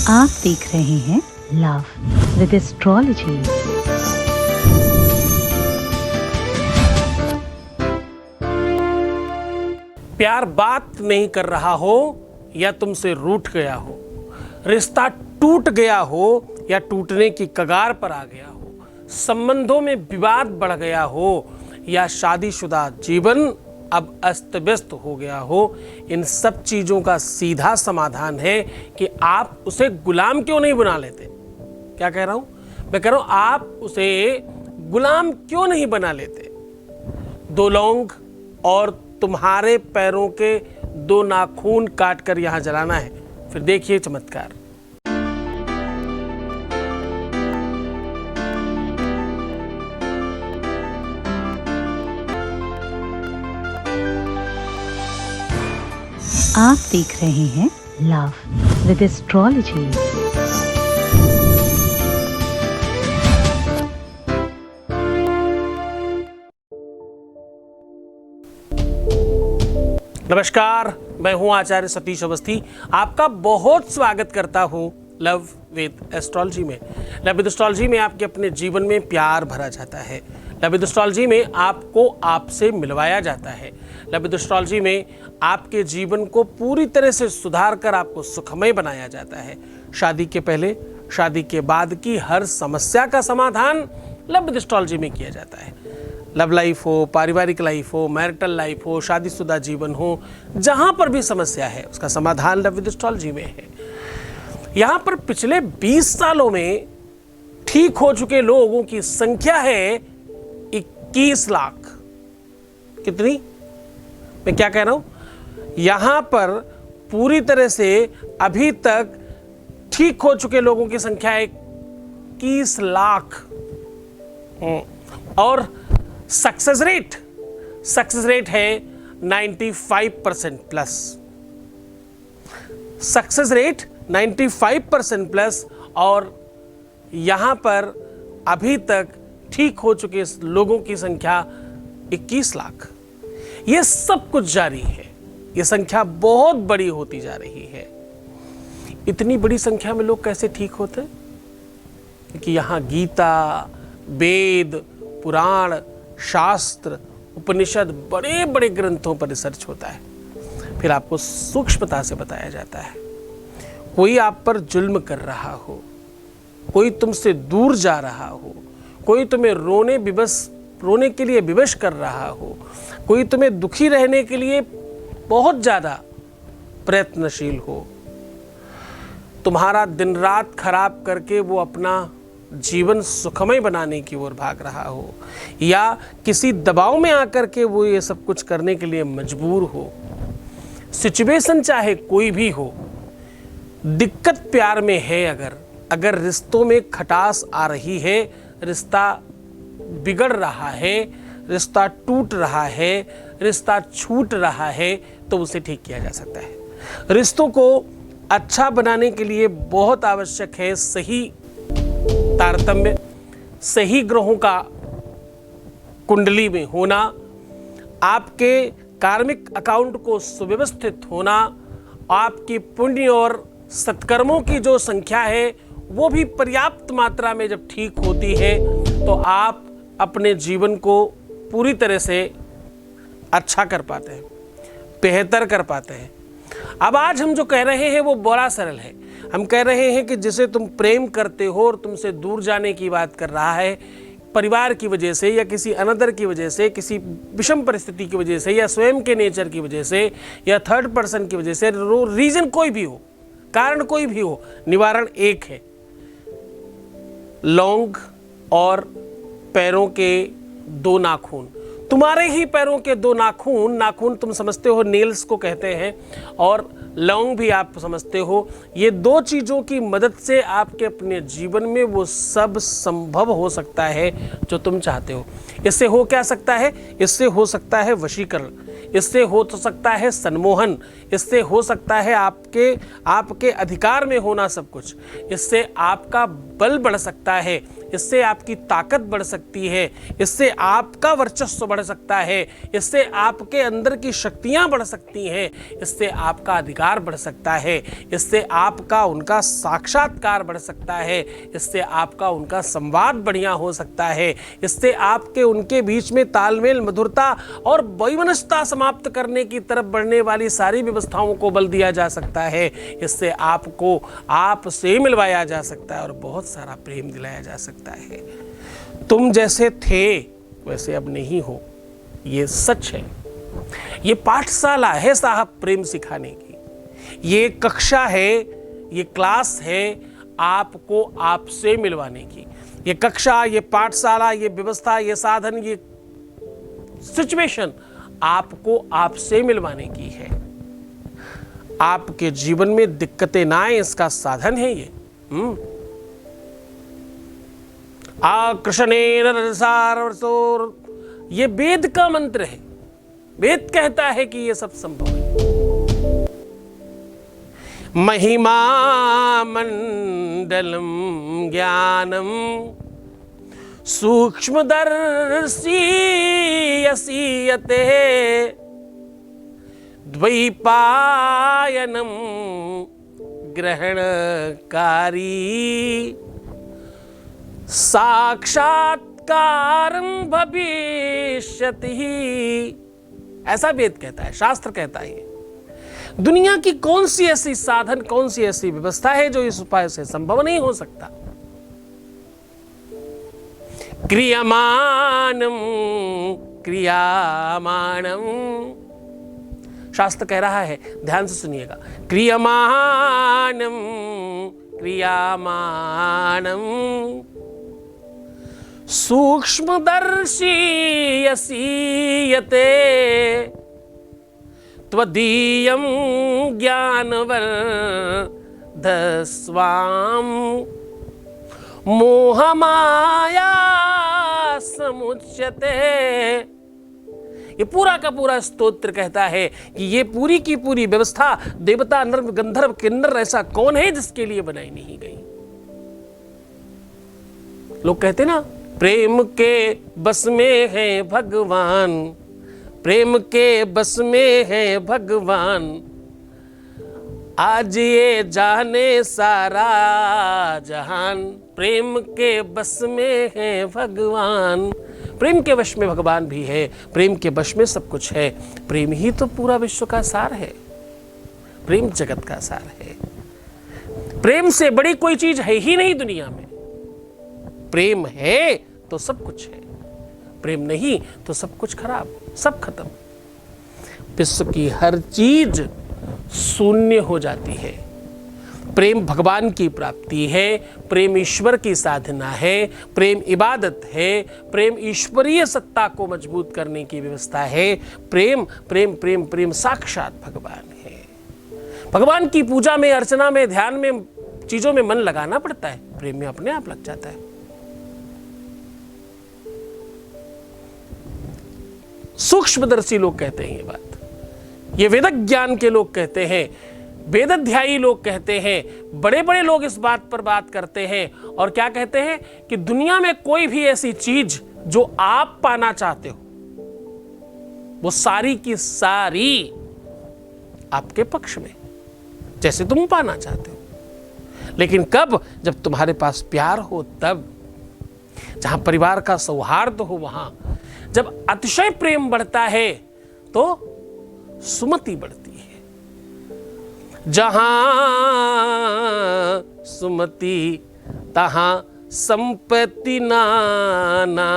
आप देख रहे हैं लव विद एस्ट्रोलॉजी। प्यार बात नहीं कर रहा हो या तुमसे रूठ गया हो, रिश्ता टूट गया हो या टूटने की कगार पर आ गया हो, संबंधों में विवाद बढ़ गया हो या शादीशुदा जीवन अब अस्त व्यस्त हो गया हो, इन सब चीज़ों का सीधा समाधान है कि आप उसे गुलाम क्यों नहीं बना लेते। क्या कह रहा हूँ? मैं कह रहा हूँ आप उसे गुलाम क्यों नहीं बना लेते। 2 लौंग और तुम्हारे पैरों के 2 नाखून काट कर यहाँ जलाना है, फिर देखिए चमत्कार। आप देख रहे हैं लव विद एस्ट्रोलॉजी। नमस्कार, मैं हूं आचार्य सतीश अवस्थी। आपका बहुत स्वागत करता हूं लव विद एस्ट्रोलॉजी में। लव विद एस्ट्रोलॉजी में आपके अपने जीवन में प्यार भरा जाता है। लव विद एस्ट्रोलॉजी में आपको आपसे मिलवाया जाता है। लव विद एस्ट्रोलॉजी में आपके जीवन को पूरी तरह से सुधार कर आपको सुखमय बनाया जाता है। शादी के पहले, शादी के बाद की हर समस्या का समाधान लव विद एस्ट्रोलॉजी में किया जाता है। लव लाइफ हो, पारिवारिक लाइफ हो, मैरिटल लाइफ हो, शादीशुदा जीवन हो, जहाँ पर भी समस्या है उसका समाधान लव विद एस्ट्रोलॉजी में है। यहाँ पर पिछले 20 सालों में ठीक हो चुके लोगों की संख्या है 21 लाख। कितनी? मैं क्या कह रहा हूँ? यहाँ पर पूरी तरह से अभी तक ठीक हो चुके लोगों की संख्या है 21 लाख। और सक्सेस रेट है 95% प्लस। Success rate 95% plus. और यहाँ पर अभी तक ठीक हो चुके लोगों की संख्या 21 लाख। ये सब कुछ जारी है, ये संख्या बहुत बड़ी होती जा रही है। इतनी बड़ी संख्या में लोग कैसे ठीक होते? क्योंकि यहाँ गीता, वेद, पुराण, शास्त्र, उपनिषद, बड़े बड़े ग्रंथों पर रिसर्च होता है। फिर आपको सूक्ष्मता से बताया जाता है। कोई आप पर जुल्म कर रहा हो, कोई तुमसे दूर जा रहा हो, कोई तुम्हें रोने के लिए विवश कर रहा हो, कोई तुम्हें दुखी रहने के लिए बहुत ज़्यादा प्रयत्नशील हो, तुम्हारा दिन रात खराब करके वो अपना जीवन सुखमय बनाने की ओर भाग रहा हो, या किसी दबाव में आकर के वो ये सब कुछ करने के लिए मजबूर हो। सिचुएशन चाहे कोई भी हो, दिक्कत प्यार में है। अगर रिश्तों में खटास आ रही है, रिश्ता बिगड़ रहा है, रिश्ता टूट रहा है, रिश्ता छूट रहा है, तो उसे ठीक किया जा सकता है। रिश्तों को अच्छा बनाने के लिए बहुत आवश्यक है सही तारतम्य, सही ग्रहों का कुंडली में होना, आपके कार्मिक अकाउंट को सुव्यवस्थित होना, आपकी पुण्य और सत्कर्मों की जो संख्या है वो भी पर्याप्त मात्रा में जब ठीक होती है तो आप अपने जीवन को पूरी तरह से अच्छा कर पाते हैं, बेहतर कर पाते हैं। अब आज हम जो कह रहे हैं वो बड़ा सरल है। हम कह रहे हैं कि जिसे तुम प्रेम करते हो और तुमसे दूर जाने की बात कर रहा है, परिवार की वजह से या किसी अनदर की वजह से, किसी विषम परिस्थिति की वजह से, या स्वयं के नेचर की वजह से, या थर्ड पर्सन की वजह से, रीजन कोई भी हो, कारण कोई भी हो, निवारण एक है। लौंग और पैरों के 2 नाखून। तुम्हारे ही पैरों के 2 नाखून तुम समझते हो नेल्स को कहते हैं, और लौंग भी आप समझते हो। ये 2 चीज़ों की मदद से आपके अपने जीवन में वो सब संभव हो सकता है जो तुम चाहते हो। इससे हो क्या सकता है? इससे हो सकता है वशीकरण, इससे हो तो सकता है सम्मोहन, इससे हो सकता है आपके अधिकार में होना सब कुछ, इससे आपका बल बढ़ सकता है, इससे आपकी ताकत बढ़ सकती है, इससे आपका वर्चस्व बढ़ सकता है, इससे आपके अंदर की शक्तियां बढ़ सकती हैं, इससे आपका अधिकार बढ़ सकता है, इससे आपका उनका साक्षात्कार बढ़ सकता है, इससे आपका उनका संवाद बढ़िया हो सकता है, इससे आपके उनके बीच में तालमेल, मधुरता और वैमनस्यता समाप्त करने की तरफ बढ़ने वाली सारी व्यवस्थाओं को बल दिया जा सकता है, इससे आपको आपसे मिलवाया जा सकता है और बहुत सारा प्रेम दिलाया जा सकता है। तुम जैसे थे वैसे अब नहीं हो, ये सच है। ये पाठशाला है साहब प्रेम सिखाने की, ये कक्षा है, ये क्लास है आपको आपसे मिलवाने की। ये कक्षा, ये पाठशाला, ये व्यवस्था, ये साधन, ये सिचुएशन आपको आपसे मिलवाने की है। आपके जीवन में दिक्कतें ना आए इसका साधन है ये। आकृष्णेन रसारसोर, ये वेद का मंत्र है। वेद कहता है कि ये सब संभव है। महिमा मंडलम ज्ञानम सूक्ष्मदर्शी यसीयते द्वैपायनम ग्रहणकारी साक्षात्कारं भविष्यति। ऐसा वेद कहता है, शास्त्र कहता है। दुनिया की कौन सी ऐसी साधन, कौन सी ऐसी व्यवस्था है जो इस उपाय से संभव नहीं हो सकता। क्रियमाणम क्रियामाणम, शास्त्र कह रहा है, ध्यान से सुनिएगा। क्रियमाणम क्रियामाणम सूक्ष्मदर्शी यसीयते त्वदीयं ज्ञानवर्धस्वाम मोहमाया समुच्यते। ये पूरा का पूरा स्तोत्र कहता है कि ये पूरी की पूरी व्यवस्था देवता, नर, गंधर्व, किन्नर ऐसा कौन है जिसके लिए बनाई नहीं गई। लोग कहते ना, प्रेम के बस में है भगवान, प्रेम के बस में है भगवान, आज ये जाने सारा जहान। प्रेम के बस में है भगवान, प्रेम के वश में भगवान भी है, प्रेम के वश में सब कुछ है। प्रेम ही तो पूरा विश्व का सार है, प्रेम जगत का सार है। प्रेम से बड़ी कोई चीज है ही नहीं दुनिया में। प्रेम है तो सब कुछ है, प्रेम नहीं तो सब कुछ खराब, सब खत्म। विश्व की हर चीज शून्य हो जाती है। प्रेम भगवान की प्राप्ति है, प्रेम ईश्वर की साधना है, प्रेम इबादत है, प्रेम ईश्वरीय सत्ता को मजबूत करने की व्यवस्था है। प्रेम प्रेम प्रेम प्रेम साक्षात भगवान है। भगवान की पूजा में, अर्चना में, ध्यान में, चीजों में मन लगाना पड़ता है, प्रेम में अपने आप लग जाता है। सूक्ष्मदर्शी लोग कहते हैं ये बात, ये वेदक ज्ञान के लोग कहते हैं, वेदाध्यायी लोग कहते हैं, बड़े बड़े लोग इस बात पर बात करते हैं। और क्या कहते हैं कि दुनिया में कोई भी ऐसी चीज जो आप पाना चाहते हो वो सारी की सारी आपके पक्ष में, जैसे तुम पाना चाहते हो। लेकिन कब? जब तुम्हारे पास प्यार हो, तब जहां परिवार का सौहार्द हो, वहां जब अतिशय प्रेम बढ़ता है तो सुमति बढ़ती है। जहां सुमति तहां संपत्ति नाना,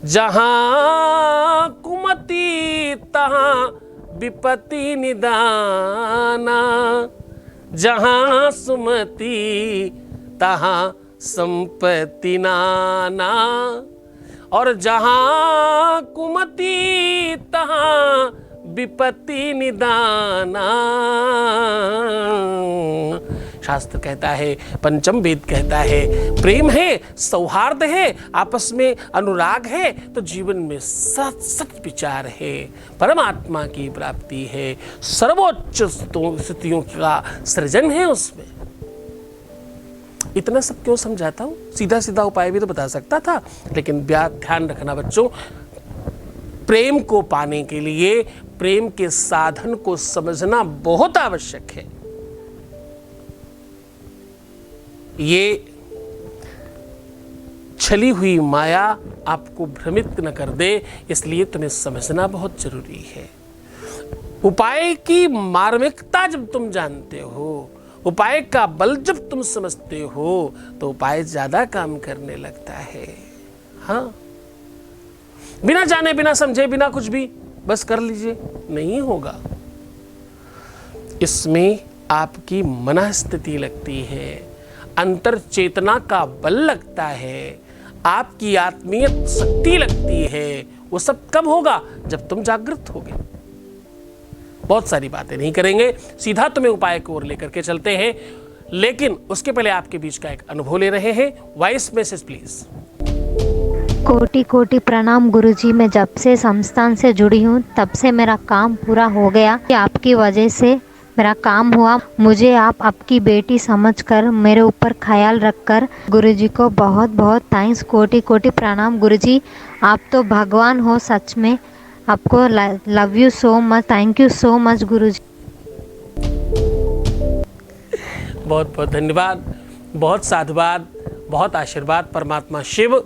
जहां कुमति तहां विपत्ति निदाना, जहां सुमति तहां संपत्ति नाना, और जहां कुमति तहां विपत्ति निदाना। शास्त्र कहता है, पंचम वेद कहता है, प्रेम है, सौहार्द है, आपस में अनुराग है तो जीवन में सच सच विचार है, परमात्मा की प्राप्ति है, सर्वोच्च स्थितियों का सृजन है उसमें। इतना सब क्यों समझाता हूँ? सीधा सीधा उपाय भी तो बता सकता था, लेकिन ध्यान रखना बच्चों, प्रेम को पाने के लिए प्रेम के साधन को समझना बहुत आवश्यक है। ये छली हुई माया आपको भ्रमित न कर दे, इसलिए तुम्हें समझना बहुत जरूरी है। उपाय की मार्मिकता जब तुम जानते हो, उपाय का बल जब तुम समझते हो, तो उपाय ज्यादा काम करने लगता है। हाँ, बिना जाने, बिना समझे, बिना कुछ भी बस कर लीजिए, नहीं होगा। इसमें आपकी मन स्थिति लगती है, अंतर चेतना का बल लगता है, आपकी आत्मीय शक्ति लगती है। वो सब कब होगा? जब तुम जागृत होगे। बहुत सारी बातें नहीं करेंगे, सीधा तुम्हें उपाय की ओर लेकर के चलते हैं, लेकिन उसके पहले आपके बीच का एक अनुभव ले रहे हैं। Voice message please. कोटि कोटि प्रणाम गुरुजी। मैं जब से संस्थान से जुड़ी हूँ तब से मेरा काम पूरा हो गया। आपकी वजह से मेरा काम हुआ। मुझे आप आपकी बेटी समझकर मेरे ऊपर ख्याल रखकर गुरुजी को बहुत बहुत थैंक्स। कोटि कोटि प्रणाम गुरुजी, आप तो भगवान हो सच में। आपको love you so much, thank you so much Guruji. बहुत बहुत धन्यवाद, बहुत साधुवाद, बहुत आशीर्वाद। परमात्मा शिव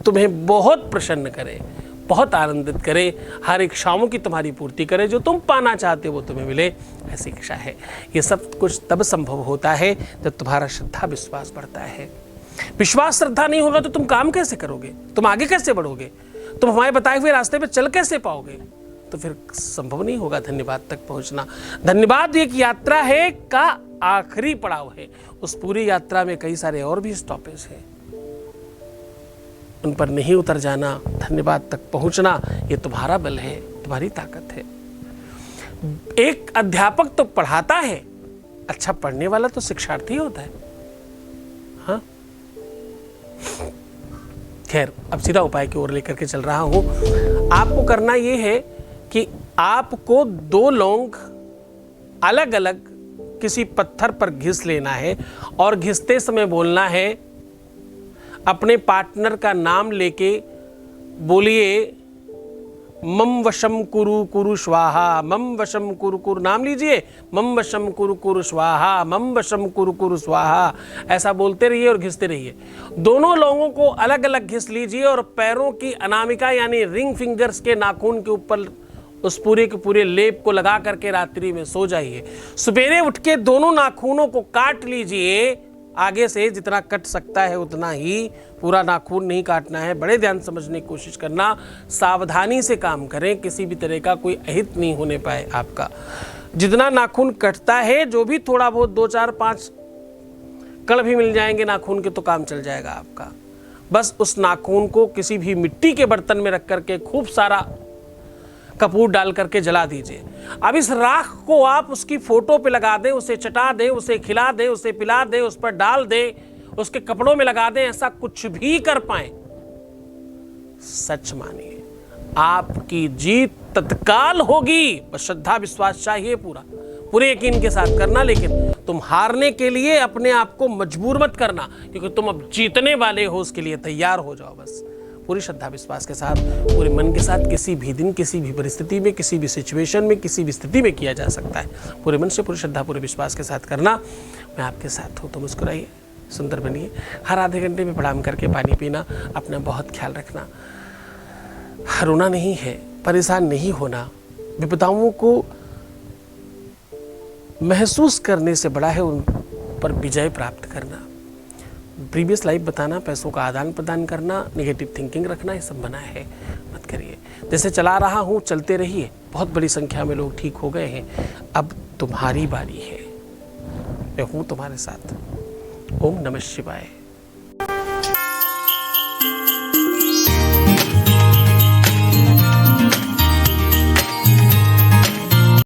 तुम्हें बहुत प्रसन्न करे, बहुत आनंदित करे, हर इच्छाओं की तुम्हारी पूर्ति करे, जो तुम पाना चाहते हो वो तुम्हें मिले, ऐसी इच्छा है। ये सब कुछ तब संभव होता है जब तुम्हारा श्रद्धा विश्वास बढ़ता है। विश्वास श्रद्धा नहीं होगा तो तुम काम कैसे करोगे? तुम आगे कैसे बढ़ोगे? तुम हमारे बताए हुए रास्ते पे चल कैसे पाओगे? तो फिर संभव नहीं होगा धन्यवाद तक पहुंचना। धन्यवाद एक यात्रा है का आखिरी पड़ाव है। उस पूरी यात्रा में कई सारे और भी स्टॉपेज हैं, उन पर नहीं उतर जाना, धन्यवाद तक पहुंचना, ये तुम्हारा बल है, तुम्हारी ताकत है। एक अध्यापक तो पढ़ाता है, अच्छा पढ़ने वाला तो शिक्षार्थी होता है। हाँ, खैर, अब सीधा उपाय की ओर लेकर के चल रहा हूं। आपको करना यह है कि आपको 2 लौंग अलग अलग किसी पत्थर पर घिस लेना है और घिसते समय बोलना है, अपने पार्टनर का नाम लेके बोलिए, मम वशम कुरु कुरु स्वाहा, मम वशम कुरु कुरु, नाम लीजिए, मम वशम कुरु कुरु स्वाहा, मम वशम कुरु कुरु स्वाहा। ऐसा बोलते रहिए और घिसते रहिए। दोनों लोगों को अलग अलग घिस लीजिए और पैरों की अनामिका यानी रिंग फिंगर्स के नाखून के ऊपर उस पूरे के पूरे लेप को लगा करके रात्रि में सो जाइए। सवेरे उठ के दोनों नाखूनों को काट लीजिए, आगे से जितना कट सकता है उतना ही, पूरा नाखून नहीं काटना है। बड़े ध्यान समझने की कोशिश करना, सावधानी से काम करें, किसी भी तरह का कोई अहित नहीं होने पाए आपका। जितना नाखून कटता है, जो भी थोड़ा बहुत 2, 4, 5 कण भी मिल जाएंगे नाखून के, तो काम चल जाएगा आपका। बस उस नाखून को किसी भी मिट्टी के बर्तन में रख करके खूब सारा कपूर डाल करके जला दीजिए। अब इस राख को आप उसकी फोटो पे लगा दें, उसे चटा दें, उसे खिला दें, उसे पिला दें, उस पर डाल दें, उसके कपड़ों में लगा दें, ऐसा कुछ भी कर पाए, सच मानिए आपकी जीत तत्काल होगी। बस श्रद्धा विश्वास चाहिए, पूरे यकीन के साथ करना। लेकिन तुम हारने के लिए अपने आप को मजबूर मत करना, क्योंकि तुम अब जीतने वाले हो, उसके लिए तैयार हो जाओ। बस पूरी श्रद्धा विश्वास के साथ, पूरे मन के साथ, किसी भी दिन, किसी भी परिस्थिति में, किसी भी सिचुएशन में, किसी भी स्थिति में किया जा सकता है। पूरे मन से, पूरी श्रद्धा, पूरे विश्वास के साथ करना। मैं आपके साथ हूँ, तो मुस्कुराइए, सुंदर बनिए। हर आधे घंटे में प्रणाम करके पानी पीना, अपना बहुत ख्याल रखना। रोना नहीं है, परेशान नहीं होना। विपदाओं को महसूस करने से बड़ा है उन पर विजय प्राप्त करना। प्रीवियस लाइफ बताना, पैसों का आदान प्रदान करना, नेगेटिव थिंकिंग रखना, ये सब मना है, मत करिए। जैसे चला रहा हूँ चलते रहिए। बहुत बड़ी संख्या में लोग ठीक हो गए हैं, अब तुम्हारी बारी है। मैं हूँ तुम्हारे साथ। ओम नमः शिवाय।